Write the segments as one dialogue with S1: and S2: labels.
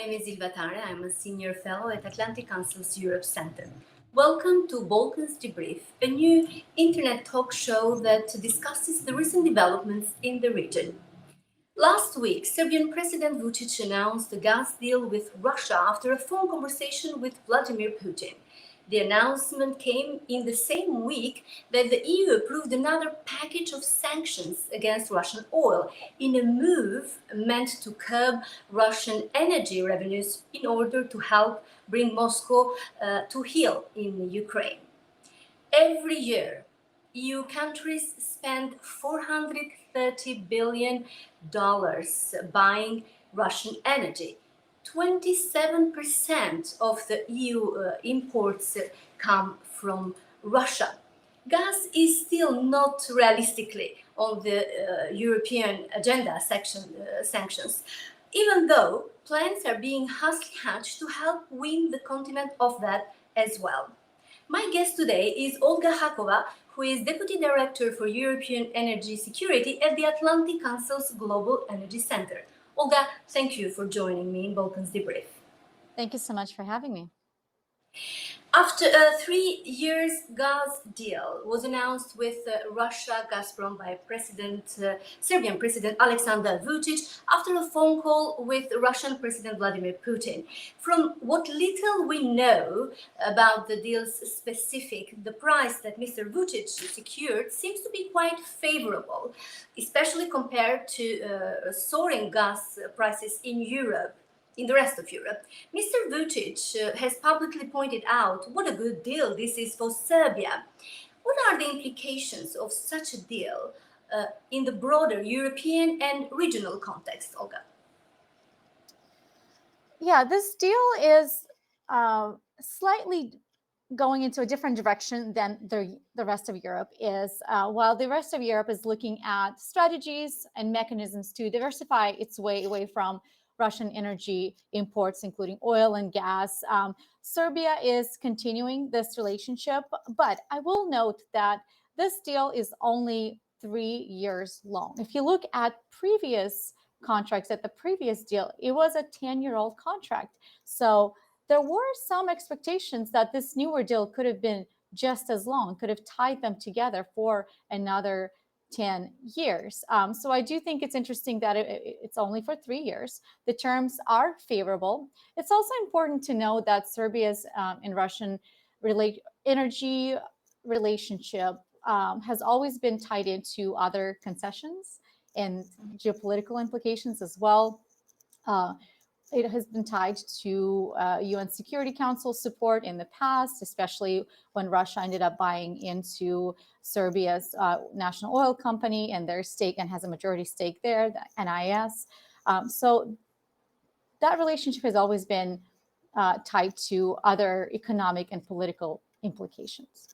S1: name is Ilva Tare. I'm a senior fellow at Atlantic Council's Europe Center. Welcome to Balkans Debrief, a new internet talk show that discusses the recent developments in the region. Last week, Serbian President Vučić announced a gas deal with Russia after a phone conversation with Vladimir Putin. The announcement came in the same week that the EU approved another package of sanctions against Russian oil in a move meant to curb Russian energy revenues in order to help bring Moscow to heel in Ukraine. Every year, EU countries spend $430 billion buying Russian energy. 27% of the EU imports come from Russia. Gas is still not realistically on the European agenda sanctions, even though plans are being hatched to help win the continent of that as well. My guest today is Olga Khakova, who is Deputy Director for European Energy Security at the Atlantic Council's Global Energy Center. Olga, thank you for joining me in Balkans Debrief.
S2: Thank you so much for having me.
S1: After a 3 years gas deal was announced with Russia Gazprom by Serbian President Aleksandar Vučić after a phone call with Russian President Vladimir Putin. From what little we know about the deal's specific, the price that Mr. Vučić secured seems to be quite favorable, especially compared to soaring gas prices in Europe. In the rest of Europe. Mr. Vučić has publicly pointed out what a good deal this is for Serbia. What are the implications of such a deal in the broader European and regional context, Olga?
S2: Yeah, this deal is slightly going into a different direction than the rest of Europe is. While the rest of Europe is looking at strategies and mechanisms to diversify its way away from Russian energy imports, including oil and gas. Serbia is continuing this relationship, but I will note that this deal is only 3 years long. If you look at previous contracts at the previous deal, it was a 10-year-old contract. So there were some expectations that this newer deal could have been just as long, could have tied them together for another 10 years. So I do think it's interesting that it's only for 3 years. The terms are favorable. It's also important to know that Serbia's and Russian energy relationship has always been tied into other concessions and geopolitical implications as well. It has been tied to UN Security Council support in the past, especially when Russia ended up buying into Serbia's national oil company and their stake, and has a majority stake there, the NIS. So that relationship has always been tied to other economic and political implications.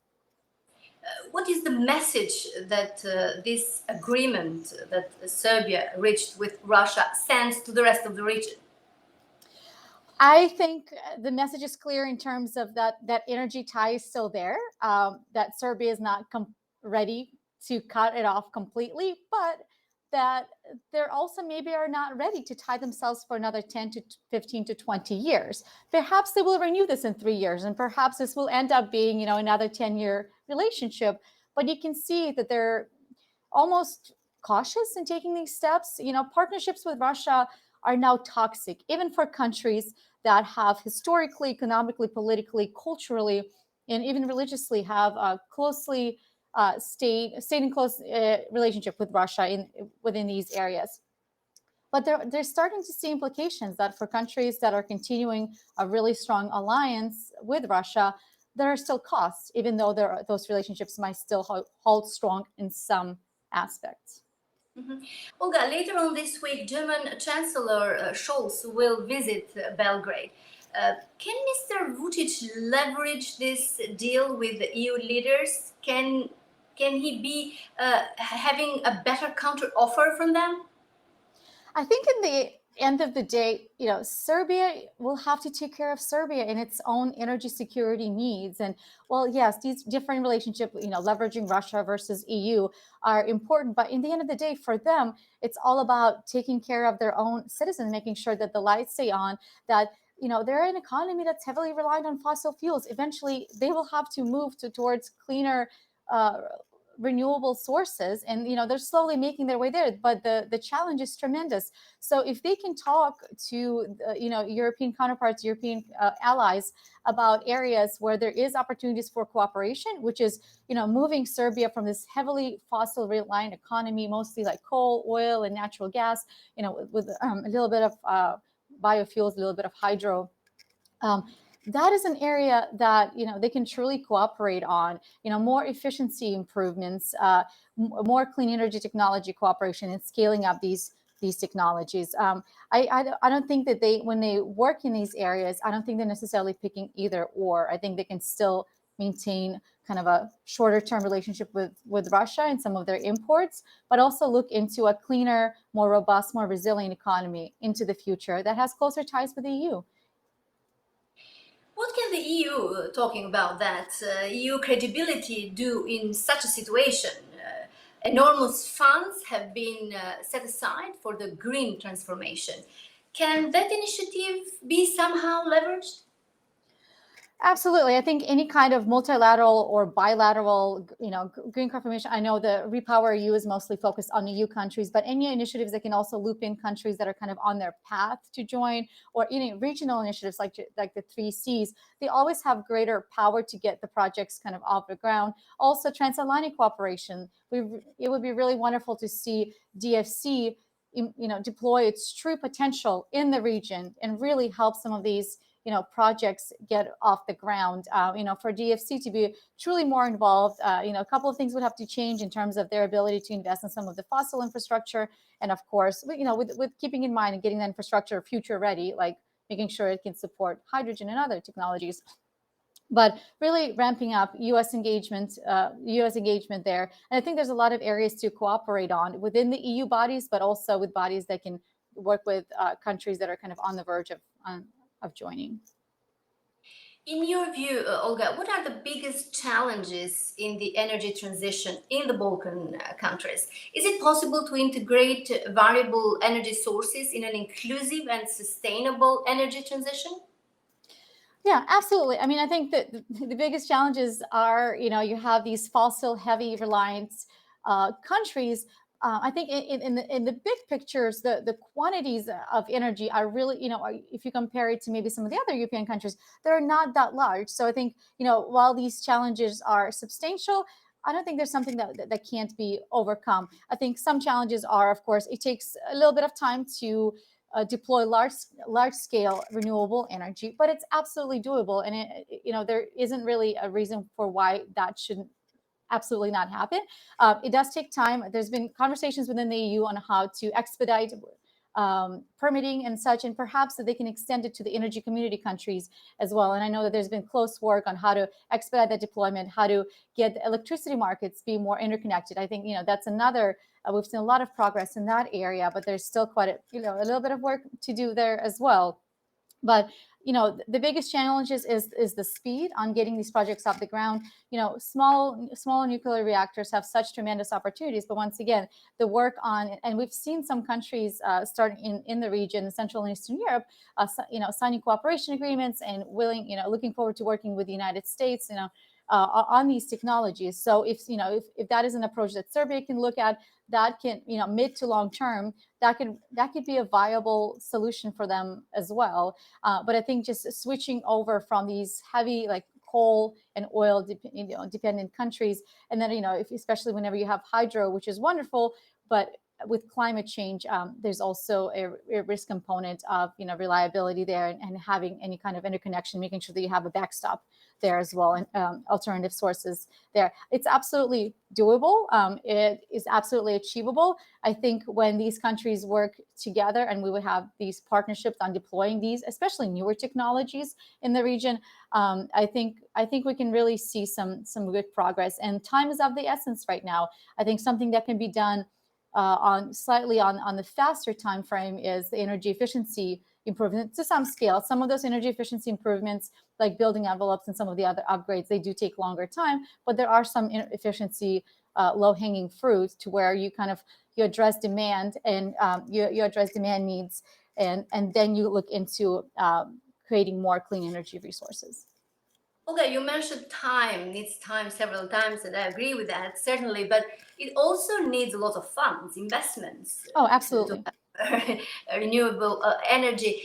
S1: What is the message that this agreement that Serbia reached with Russia sends to the rest of the region?
S2: I think the message is clear in terms of that energy tie is still there, that Serbia is not ready to cut it off completely, but that they're also maybe are not ready to tie themselves for another 10 to 15 to 20 years. Perhaps they will renew this in 3 years, and perhaps this will end up being, another 10-year relationship. But you can see that they're almost cautious in taking these steps. Partnerships with Russia are now toxic, even for countries that have historically, economically, politically, culturally, and even religiously have a closely stayed in close relationship with Russia within these areas. But they're starting to see implications that for countries that are continuing a really strong alliance with Russia, there are still costs, even though those relationships might still hold strong in some aspects.
S1: Mm-hmm. Olga, later on this week, German Chancellor Scholz will visit Belgrade. Can Mr. Vučić leverage this deal with the EU leaders? Can he be having a better counter offer from them?
S2: I think in the end of the day, Serbia will have to take care of Serbia and its own energy security needs. And well, yes, these different relationships, leveraging Russia versus EU are important. But in the end of the day, for them, it's all about taking care of their own citizens, making sure that the lights stay on, that they're an economy that's heavily reliant on fossil fuels. Eventually, they will have to move towards cleaner uh, renewable sources, and they're slowly making their way there, but the challenge is tremendous. So if they can talk to European counterparts, European allies, about areas where there is opportunities for cooperation, which is moving Serbia from this heavily fossil reliant economy, mostly like coal, oil, and natural gas, with a little bit of biofuels, a little bit of hydro. Um, that is an area that they can truly cooperate on. More efficiency improvements, more clean energy technology cooperation, and scaling up these technologies. I don't think that when they work in these areas, I don't think they're necessarily picking either or. I think they can still maintain kind of a shorter term relationship with Russia and some of their imports, but also look into a cleaner, more robust, more resilient economy into the future that has closer ties with the EU.
S1: What can the EU, talking about that, EU credibility do in such a situation? Enormous funds have been set aside for the green transformation. Can that initiative be somehow leveraged?
S2: Absolutely. I think any kind of multilateral or bilateral, green confirmation. I know the Repower EU is mostly focused on EU countries, but any initiatives that can also loop in countries that are kind of on their path to join, or any regional initiatives like the 3Cs, they always have greater power to get the projects kind of off the ground. Also, transatlantic cooperation. It would be really wonderful to see DFC, deploy its true potential in the region and really help some of these projects get off the ground. For DFC to be truly more involved, a couple of things would have to change in terms of their ability to invest in some of the fossil infrastructure, and of course, with keeping in mind and getting that infrastructure future ready, like making sure it can support hydrogen and other technologies. But really ramping up U.S. engagement there, and I think there's a lot of areas to cooperate on within the EU bodies, but also with bodies that can work with countries that are kind of on the verge of joining.
S1: In your view, Olga, what are the biggest challenges in the energy transition in the Balkan countries? Is it possible to integrate variable energy sources in an inclusive and sustainable energy transition?
S2: Yeah, absolutely. I mean, I think that the biggest challenges are, you have these fossil heavy reliance countries. I think in the big pictures, the quantities of energy are really, if you compare it to maybe some of the other European countries, they're not that large. So I think, while these challenges are substantial, I don't think there's something that can't be overcome. I think some challenges are, of course, it takes a little bit of time to deploy large scale renewable energy, but it's absolutely doable, and there isn't really a reason for why that shouldn't absolutely not happen. It does take time. There's been conversations within the EU on how to expedite permitting and such, and perhaps that they can extend it to the energy community countries as well. And I know that there's been close work on how to expedite that deployment, how to get the electricity markets be more interconnected. I think that's another. We've seen a lot of progress in that area, but there's still quite a little bit of work to do there as well. But the biggest challenges is the speed on getting these projects off the ground. Small nuclear reactors have such tremendous opportunities, but once again, the work on, and we've seen some countries starting in the region, Central and Eastern Europe, signing cooperation agreements and looking forward to working with the United States, on these technologies. So if that is an approach that Serbia can look at, that can mid to long term, that could be a viable solution for them as well. But I think just switching over from these heavy like coal and oil dependent countries, and then especially whenever you have hydro, which is wonderful, but with climate change, there's also a risk component of reliability there, and having any kind of interconnection, making sure that you have a backstop there as well, and alternative sources there. It's absolutely doable. It is absolutely achievable. I think when these countries work together and we would have these partnerships on deploying these, especially newer technologies in the region, I think we can really see some good progress. And time is of the essence right now. I think something that can be done on slightly on the faster time frame is the energy efficiency improvement to some scale. Some of those energy efficiency improvements, like building envelopes and some of the other upgrades, they do take longer time, but there are some efficiency low-hanging fruit to where you address demand and you address demand needs, and then you look into creating more clean energy resources.
S1: Okay, you mentioned time needs time several times, and I agree with that, certainly, but it also needs a lot of funds, investments.
S2: Oh, absolutely.
S1: To renewable energy.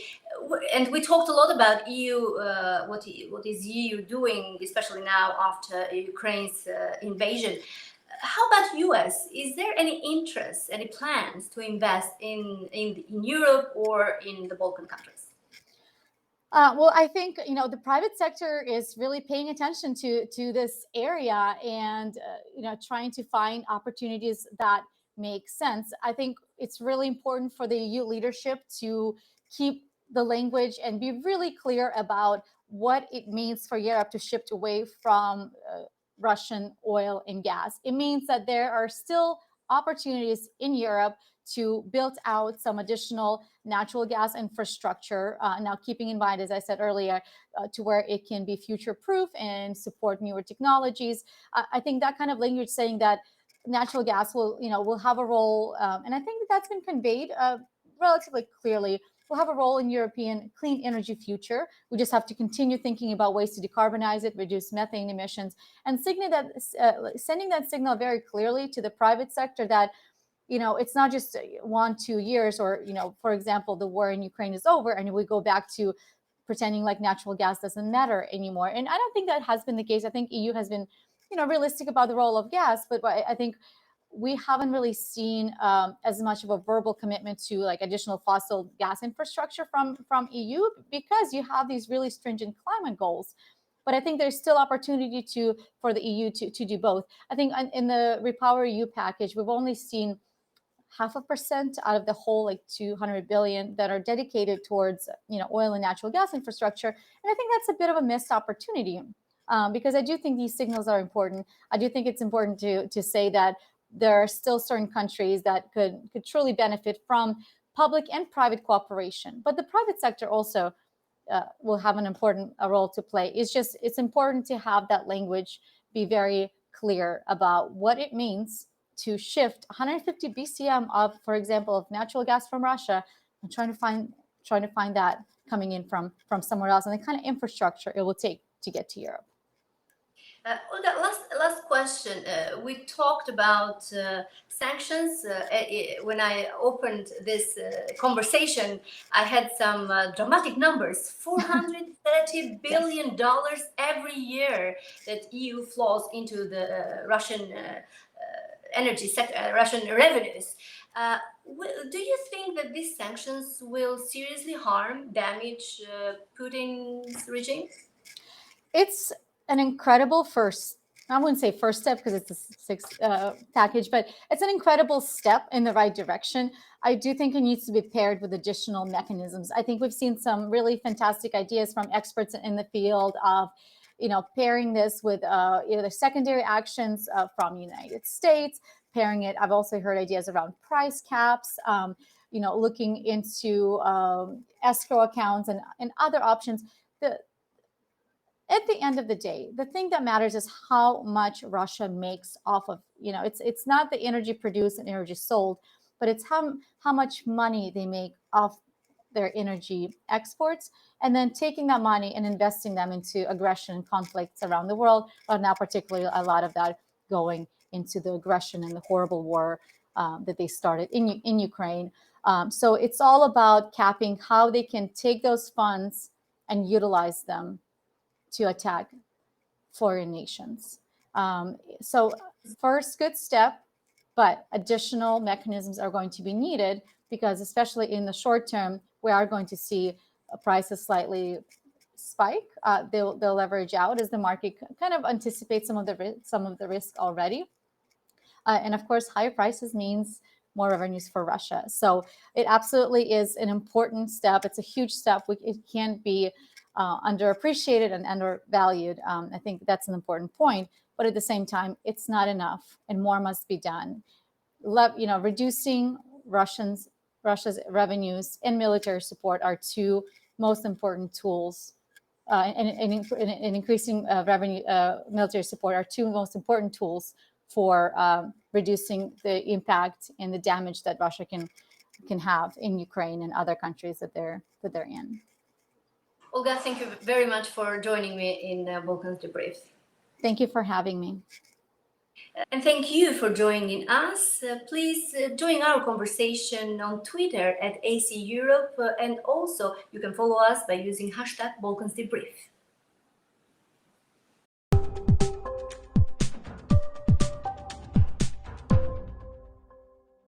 S1: And we talked a lot about EU, what is EU doing, especially now after Ukraine's invasion. How about US? Is there any interest, any plans to invest in Europe or in the Balkan countries?
S2: Well, I think the private sector is really paying attention to this area and trying to find opportunities that make sense. I think it's really important for the EU leadership to keep the language and be really clear about what it means for Europe to shift away from Russian oil and gas. It means that there are still opportunities in Europe to build out some additional natural gas infrastructure. Now, keeping in mind, as I said earlier, to where it can be future-proof and support newer technologies. I think that kind of language saying that natural gas will have a role, and I think that's been conveyed relatively clearly. Will have a role in European clean energy future. We just have to continue thinking about ways to decarbonize it, reduce methane emissions, and sending that signal very clearly to the private sector that it's not just 1-2 years, or for example, the war in Ukraine is over and we go back to pretending like natural gas doesn't matter anymore. And I don't think that has been the case. I think EU has been realistic about the role of gas, but I think we haven't really seen as much of a verbal commitment to like additional fossil gas infrastructure from EU, because you have these really stringent climate goals. But I think there's still opportunity for the EU to do both. I think in the Repower EU package, we've only seen 0.5% out of the whole like 200 billion that are dedicated towards oil and natural gas infrastructure. And I think that's a bit of a missed opportunity, because I do think these signals are important. I do think it's important to say that there are still certain countries that could truly benefit from public and private cooperation. But the private sector also will have an important role to play. It's important to have that language be very clear about what it means to shift 150 BCM of, for example, of natural gas from Russia, and trying to find that coming in from somewhere else, and the kind of infrastructure it will take to get to Europe.
S1: Olga, last question. We talked about sanctions. When I opened this conversation, I had some dramatic numbers: $430 billion every year that EU flows into the Russian energy sector, Russian revenues. Do you think that these sanctions will seriously damage Putin's regime?
S2: It's an incredible I wouldn't say first step because it's a sixth package, but it's an incredible step in the right direction. I do think it needs to be paired with additional mechanisms. I think we've seen some really fantastic ideas from experts in the field of, pairing this with either secondary actions from the United States, pairing it. I've also heard ideas around price caps, looking into escrow accounts and other options. At the end of the day, the thing that matters is how much Russia makes off of, it's not the energy produced and energy sold, but it's how much money they make off their energy exports, and then taking that money and investing them into aggression and conflicts around the world, but now particularly a lot of that going into the aggression and the horrible war that they started in Ukraine. So it's all about capping how they can take those funds and utilize them to attack foreign nations. So first, good step, but additional mechanisms are going to be needed, because especially in the short term, we are going to see prices slightly spike. They'll leverage out as the market kind of anticipates some of the risk already. And of course, higher prices means more revenues for Russia. So it absolutely is an important step. It's a huge step. It can't be underappreciated and undervalued. I think that's an important point. But at the same time, it's not enough, and more must be done. reducing Russia's revenues and military support are two most important tools, and increasing revenue, military support are two most important tools for reducing the impact and the damage that Russia can have in Ukraine and other countries that they're in.
S1: Olga, thank you very much for joining me in Balkans Debrief.
S2: Thank you for having me.
S1: And thank you for joining us. Please join our conversation on Twitter at AC Europe, and also you can follow us by using #BalkansDebrief.